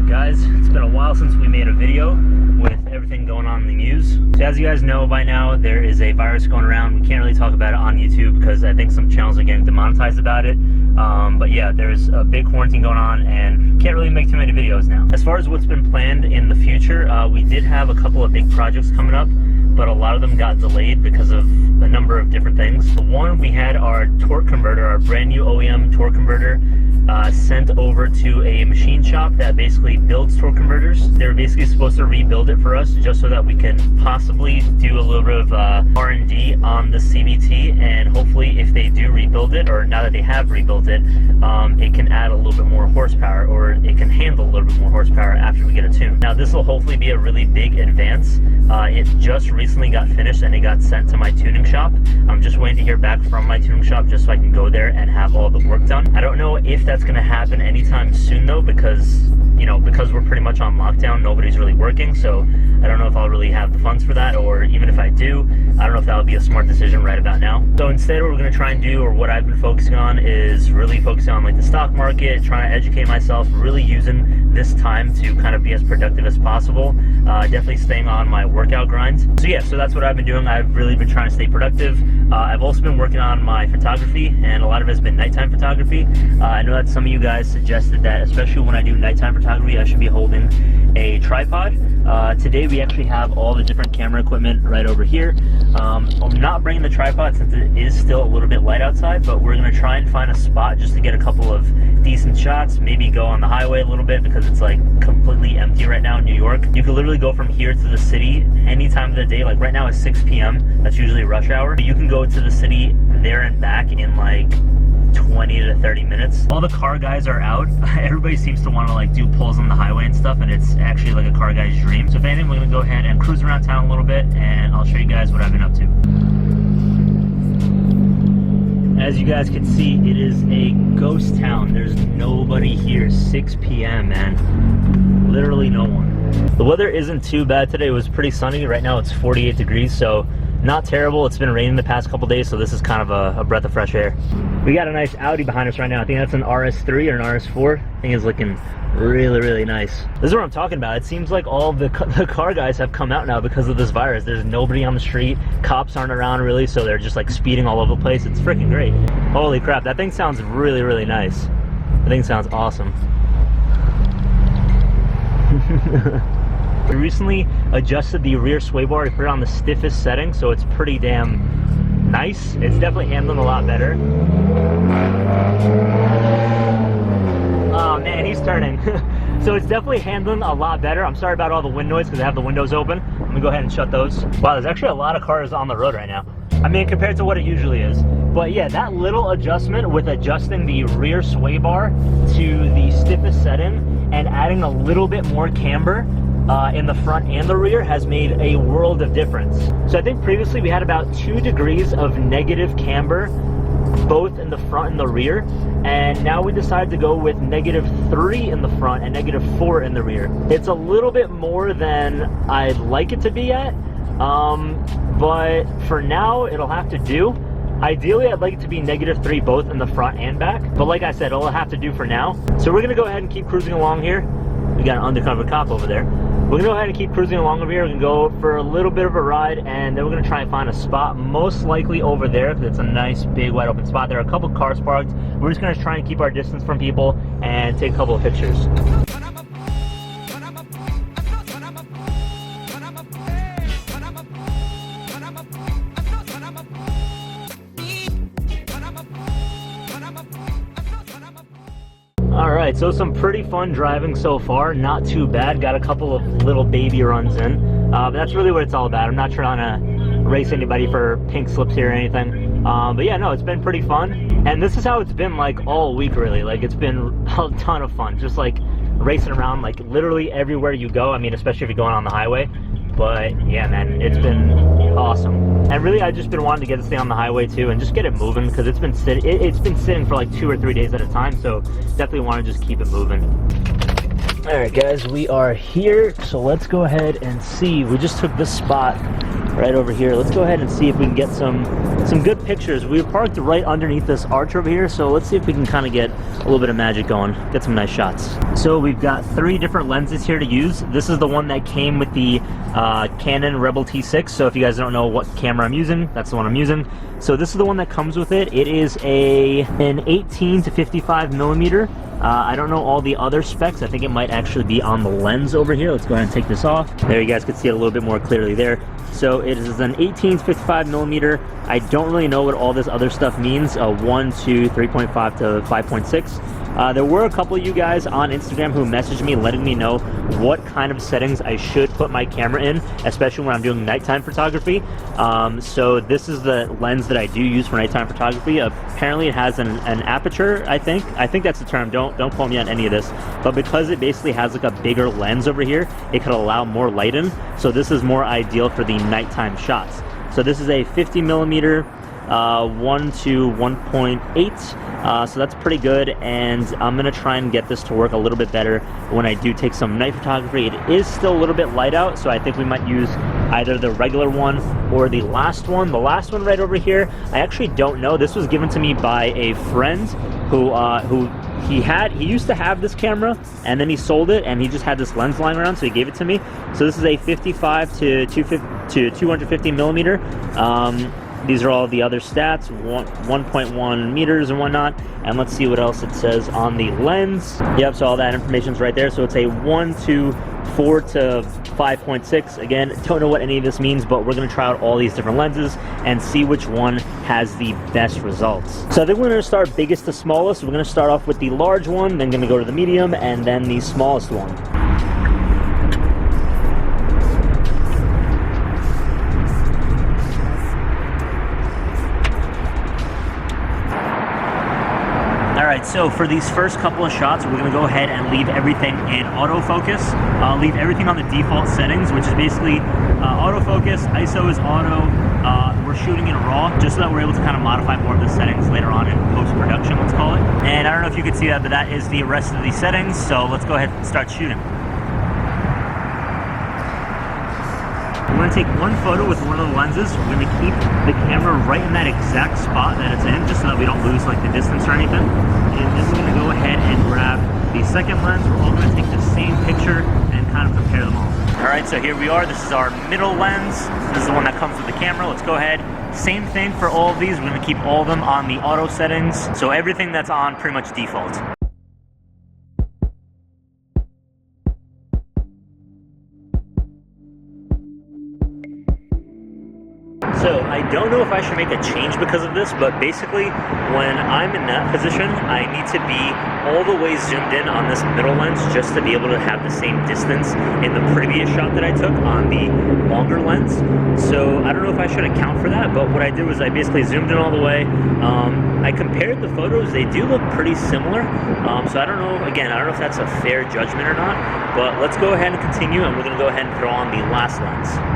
Guys, it's been a while since we made a video with everything going on in the news. So as you guys know by now, there is a virus going around. We can't really talk about it on YouTube because I think some channels are getting demonetized about it. But yeah, there's a big quarantine going on and can't really make too many videos now. As far as what's been planned in the future, we did have a couple of big projects coming up, but a lot of them got delayed because of a number of different things. One, we had our torque converter, our brand new OEM torque converter, sent over to a machine shop that basically builds torque converters. They're basically supposed to rebuild it for us just so that we can possibly do a little bit of R&D on the CVT, and hopefully if they do rebuild it, or now that they have rebuilt it, it can add a little bit more horsepower, or it can handle a little bit more horsepower after we get it tuned. Now this will hopefully be a really big advance. It just recently got finished and it got sent to my tuning shop. I'm just waiting to hear back from my tuning shop just so I can go there and have all the work done. I don't know if that's going to happen anytime soon though, because because we're pretty much on lockdown, nobody's really working, so I don't know if I'll really have the funds for that, or even if I do, I don't know if that would be a smart decision right about now. So instead what we're going to try and do, or what I've been focusing on, is really focusing on like the stock market, trying to educate myself, really using this time to kind of be as productive as possible, definitely staying on my workout grind. So yeah, so that's what I've been doing. I've really been trying to stay productive. I've also been working on my photography, and a lot of it has been nighttime photography. I know that some of you guys suggested that, especially when I do nighttime photography, I should be holding a tripod. Today we actually have all the different camera equipment right over here. I'm not bringing the tripod since it is still a little bit light outside, but we're going to try and find a spot just to get a couple of decent shots, maybe go on the highway a little bit because it's like completely empty right now in New York. You can literally go from here to the city any time of the day. Like right now it's 6 p.m. That's usually rush hour. But you can go to the city there and back in like 20 to 30 minutes. All the car guys are out. Everybody seems to want to like do pulls on the highway and stuff, and it's actually like a car guy's dream. So if anything, we're gonna go ahead and cruise around town a little bit, and I'll show you guys what I've been up to. As you guys can see, it is a ghost town. There's nobody here. 6 p.m. man, literally no one. The weather isn't too bad today. It was pretty sunny. Right now it's 48 degrees, so not terrible. It's been raining the past couple days, so this is kind of a breath of fresh air. We got a nice Audi behind us right now. I think that's an RS3 or an RS4. I think it's looking really, really nice. This is what I'm talking about. It seems like all the car guys have come out now because of this virus. There's nobody on the street. Cops aren't around really, so they're just like speeding all over the place. It's freaking great. Holy crap, that thing sounds really, really nice. That thing sounds awesome. We recently adjusted the rear sway bar to put it on the stiffest setting, so it's pretty damn nice. It's definitely handling a lot better. Oh man, he's turning. So it's definitely handling a lot better. I'm sorry about all the wind noise because I have the windows open. I'm gonna go ahead and shut those. Wow, there's actually a lot of cars on the road right now. I mean, compared to what it usually is. But yeah, that little adjustment with adjusting the rear sway bar to the stiffest setting and adding a little bit more camber in the front and the rear has made a world of difference. So I think previously we had about 2 degrees of negative camber, both in the front and the rear, and now we decided to go with -3 in the front and -4 in the rear. It's a little bit more than I'd like it to be at, but for now it'll have to do. Ideally, I'd like it to be -3 both in the front and back, but like I said, it'll have to do for now. So we're gonna go ahead and keep cruising along here. We got an undercover cop over there. We're gonna go ahead and keep cruising along over here. We're gonna go for a little bit of a ride, and then we're gonna try and find a spot, most likely over there, because it's a nice big wide open spot. There are a couple cars parked. We're just gonna try and keep our distance from people and take a couple of pictures. Alright, so some pretty fun driving so far, not too bad. Got a couple of little baby runs in, but that's really what it's all about. I'm not trying to race anybody for pink slips here or anything, but yeah, no, it's been pretty fun, and this is how it's been like all week really. Like, it's been a ton of fun, just like racing around like literally everywhere you go. I mean, especially if you're going on the highway. But yeah, man, it's been awesome. And really, I've just been wanting to get this thing on the highway too and just get it moving, because it's been sitting for like 2 or 3 days at a time, so definitely want to just keep it moving. All right guys, we are here, so let's go ahead and see. We just took this spot right over here. Let's go ahead and see if we can get some good pictures. We were parked right underneath this arch over here, so let's see if we can kind of get a little bit of magic going, get some nice shots. So we've got 3 different lenses here to use. This is the one that came with the Canon Rebel T6, so if you guys don't know what camera I'm using, that's the one I'm using. So this is the one that comes with it. It is an 18 to 55 millimeter. I don't know all the other specs. I think it might actually be on the lens over here. Let's go ahead and take this off. There, you guys can see it a little bit more clearly there. So it is an 18 to 55 millimeter. I don't really know what all this other stuff means. 1 to 3.5 to 5.6. There were a couple of you guys on Instagram who messaged me letting me know what kind of settings I should put my camera in, especially when I'm doing nighttime photography. So this is the lens that I do use for nighttime photography. Apparently it has an aperture, I think that's the term. Don't quote me on any of this, but because it basically has like a bigger lens over here, it could allow more light in. So this is more ideal for the nighttime shots. So this is a 50 millimeter 1 to 1.8, so that's pretty good, and I'm gonna try and get this to work a little bit better when I do take some night photography. It is still a little bit light out, so I think we might use either the regular one or the last one. The last one right over here, I actually don't know. This was given to me by a friend who he used to have this camera, and then he sold it, and he just had this lens lying around, so he gave it to me. So this is a 55 to 250 millimeter. These are all the other stats, 1.1 meters and whatnot. And let's see what else it says on the lens. Yep, so all that information's right there. So it's a 1 to 4 to 5.6. Again, don't know what any of this means, but we're gonna try out all these different lenses and see which one has the best results. So I think we're gonna start biggest to smallest. We're gonna start off with the large one, then gonna go to the medium, and then the smallest one. Alright, so for these first couple of shots, we're going to go ahead and leave everything in autofocus. Leave everything on the default settings, which is basically autofocus, ISO is auto. We're shooting in RAW, just so that we're able to kind of modify more of the settings later on in post-production, let's call it. And I don't know if you can see that, but that is the rest of the settings, so let's go ahead and start shooting. We're going to take one photo with one of the lenses. We're going to keep the camera right in that exact spot that it's in, just so that we don't lose like the distance or anything. And then we're going to go ahead and grab the second lens. We're all going to take the same picture and kind of compare them all. Alright, so here we are. This is our middle lens. This is the one that comes with the camera. Let's go ahead. Same thing for all of these. We're going to keep all of them on the auto settings. So everything that's on pretty much default. So I don't know if I should make a change because of this, but basically when I'm in that position, I need to be all the way zoomed in on this middle lens just to be able to have the same distance in the previous shot that I took on the longer lens. So I don't know if I should account for that, but what I did was I basically zoomed in all the way. I compared the photos. They do look pretty similar. So I don't know, again, I don't know if that's a fair judgment or not, but let's go ahead and continue, and we're going to go ahead and throw on the last lens.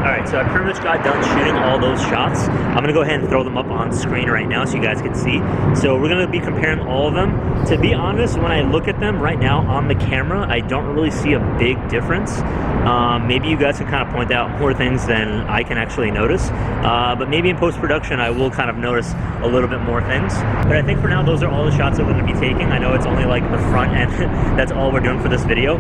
Alright, so I pretty much got done shooting all those shots. I'm going to go ahead and throw them up on screen right now so you guys can see. So we're going to be comparing all of them. To be honest, when I look at them right now on the camera, I don't really see a big difference. Maybe you guys can kind of point out more things than I can actually notice. But maybe in post-production I will kind of notice a little bit more things. But I think for now those are all the shots that we're going to be taking. I know it's only like the front end. That's all we're doing for this video.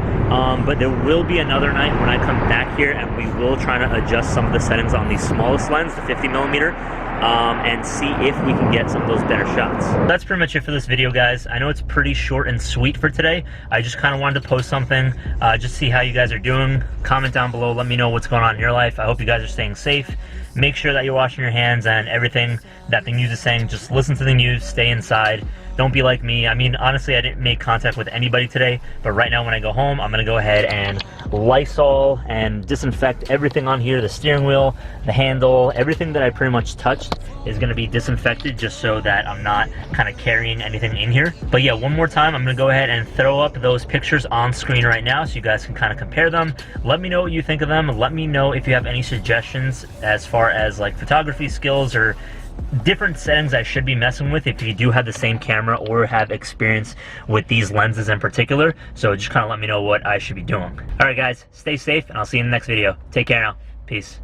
But there will be another night when I come back here and we will try to adjust some of the settings on the smallest lens, the 50 millimeter, and see if we can get some of those better shots. That's pretty much it for this video, guys. I know it's pretty short and sweet for today. I just kind of wanted to post something, just see how you guys are doing. Comment down below, let me know what's going on in your life. I hope you guys are staying safe. Make sure that you're washing your hands, and everything that the news is saying, just listen to the news, stay inside. Don't be like me. I mean, honestly, I didn't make contact with anybody today, but right now when I go home, I'm gonna go ahead and Lysol and disinfect everything on here, the steering wheel, the handle, everything that I pretty much touched is gonna be disinfected just so that I'm not kind of carrying anything in here. But yeah, one more time, I'm gonna go ahead and throw up those pictures on screen right now so you guys can kind of compare them. Let me know what you think of them. Let me know if you have any suggestions as far as like photography skills or different settings I should be messing with if you do have the same camera or have experience with these lenses in particular. So just kind of let me know what I should be doing. All right, guys, stay safe, and I'll see you in the next video. Take care now. Peace.